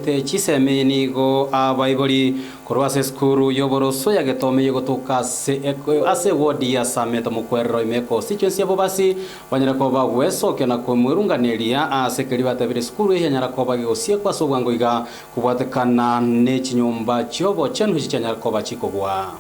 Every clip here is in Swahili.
bete chiseme nigo abaibori korwase skuru yoboroso yagetome yogotuka ase wodi ya Sameto Mukwero imeko constituency abo basi banyara ko bagweso kena ko mwirunganiria ase keri batabire skuru yanyara ko bagosie kwa sobwango iga kubwatekana ne chinyumba cyobo chenhu chinyara ko bachikogwa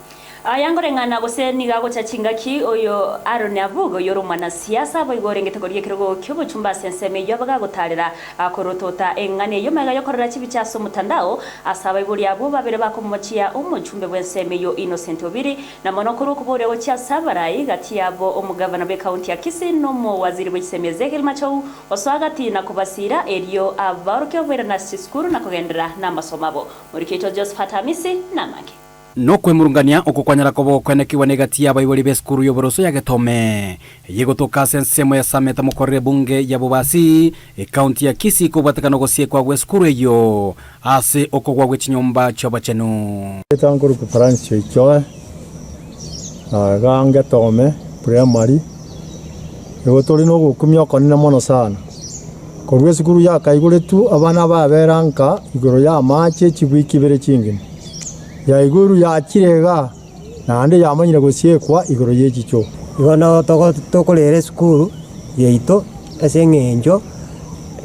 ayangorengana goseni gago chachingaki oyo Aaron Avugo yoro mwana siasa boigorengete koriye kirogo kyobo chumba senseme yabaga gutarira akorotota engane yo mega yokorera chibichaso mutandao asaba iburi abo babere bakomochia umuchumbe bwenseme yo Innocent Obiri na monokuru kubore go cha sabarai gati yabo omugavana be county ya Kisii no mo waziri w'iseme Ezekiel Machau oswagati na kubasira elio abarukyo bwera na siskuru na kugendera na masomabo muri kito Josephat Hamisi na mage no kwemurungania okukwanyara kobo kwenekiwa negati abaibori beskuru yoboroso yagetome yegotoka sensemo ya Sameto Mukwero bunge ya bobasi county ya Kisii kubatakano gosie kwa gweskuru yo ase okogwa gwechinyomba choba chenu etanguru ku Francis cyo gange tome primary yotori no gukumya konina mono sana ko gweskuru ya kaigure tu abana baberanka igoro ya mache chibwikibere chingine ya iguru ya kirega nande yamanyira gosiekwa igoro yechicho igona tokolere skuru yeito asengenjo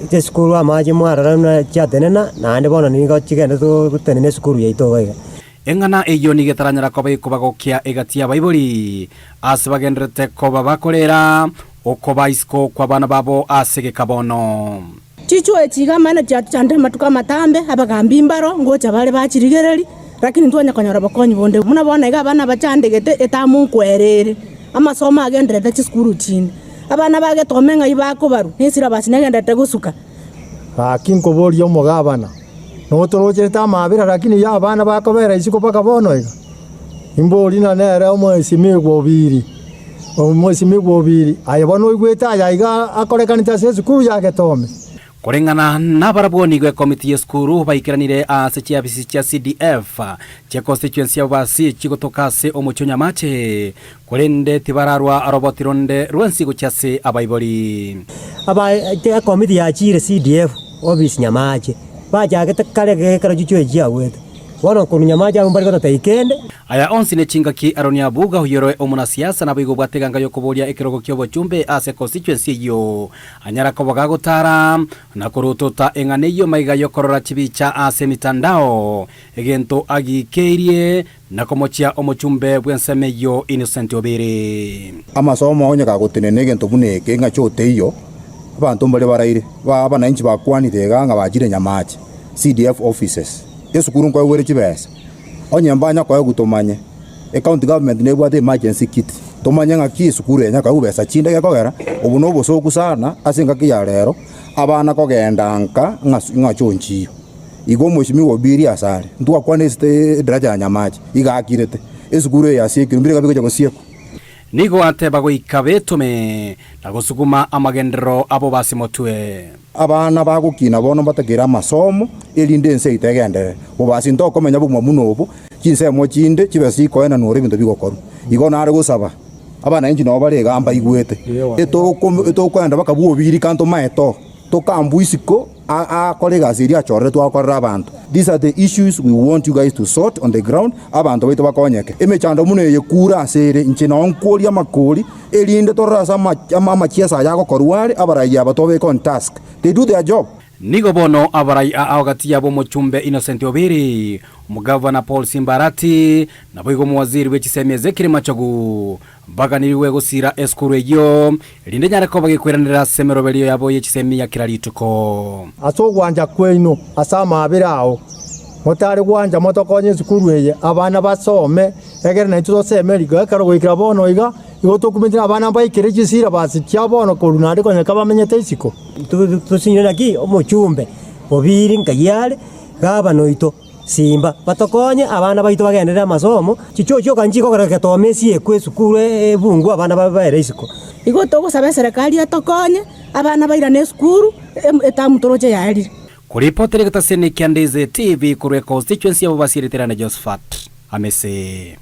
te skuru amaje mwarara na chatenena nande bona ningo chigenda to gutenene skuru yeito wega engana eyo nigetaranyara kobe kubagokia egatia baibori asibagendrete koba bakorera okoba isko kwa bana babo asege kabono chicho echiga mana chande matuka matambe abagambi imbaro ngocha bale bachirigereri lakini ntwanya kanyora bakonyi bonde muna bona iga bana bachandegete etamu kwerere amasoma agendrete chiskuru chini abana bage tomenga ibako baru nisira basinegendete gusuka akinko bori omugabana no toroje tamabira lakini ya bana bakobera isiko paka bono iga imbori na nere omwesi migobiri ayabano igweta yayiga akorekanita seskuru yake tome kurengana na baraboni gwe komiti yeskuru baikiranire ase chiabisi cha CDF cha constituency abasi chigotoka se omuchonya mache kurende tibararwa arobotironde rwensi guchase abaibori te komiti ya chire CDF obisi nyamache bajagete kale kara juchwe jiawete wono kunya maja umbari ko taikende aya onsi ne chingaki Aaron Avugo yoro omuna siasa na bigo bateganga yo kuboria ekirogo kyobo chumbe ase constituency yo anyara ko bagagutara na kurutota engane yo maiga yo korora chibicha ase mitandao egento agikerie na komochia omochumbe bwenseme yo Innocent Obiri amasomo onye kagutinene egento buneke ngachote iyo abantu mbale baraire bana inchi bakwanire ganga bajire nyamache CDF offices esukuru kwa were chibesa onyembanya kwa gutomanye county government ne bwate emergency kit tomanya ngaki esukuru enya ka ubesa chinde yakogera obuno bosoku sana asinga kiya rero abana kogenda nka ngachonchi igo mushimi Obiri asare ndwa kwa neste daraja nyamaji igakirete esukuru ya siekiro mbire kabiko chakosieko nigo ateba go ikabetume na gusukuma amagendero abo basimotwe abana bagukina bono batakira amasomo elinde nse itegendere ubasi ndoko menya bumwa munobo kinse mo chinde kibasi ko ena nore bintu bigokoru igo nare gusaba abana inji no bare gamba igwete eto kwenda bakabu Obiri kanto maeto to kambu isiko a kolega ziria chore to akorra abantu. These are the issues we want you guys to sort on the ground abantu baito bakonyeke emechando muno yekura asere nchina onkoli amakoli elinde to rasa amachiesa yago korware abaraya batobe on task they do their job nigo bono abarai agati yabo muchumbe Innocent Obiri umugavana Paul Simbarati na boigo muwaziri w'ichiseme Ezekiel Machau baganiriwe gusira eskuru eyo linde nyara ko bagikweranira semerobelio yabo y'ichiseme ya kirarituko aso gwanja kweno asama abirao motari gwanja motokonye skuru eye abana basome egere na ituzo semeriga karo gwikira bono iga igoto kumetira abana baikire gisira basi kyabono korunari konye kabamenyete isiko tusinyira ki omuchumbe Obiri nkayale gaba noito simba batokonye abana baito bagendera amasomo chichocho kanjiko kara tomesi ekwesukuru ebungu abana babaere isiko igoto gusaba serikali atokonye abana bairane skuru etamutoroje yari kuripotera gatasene Kiandeze TV kure constituency abo basiriterana Josephat amese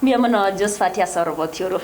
Mia mano Josephat ya sorobotiro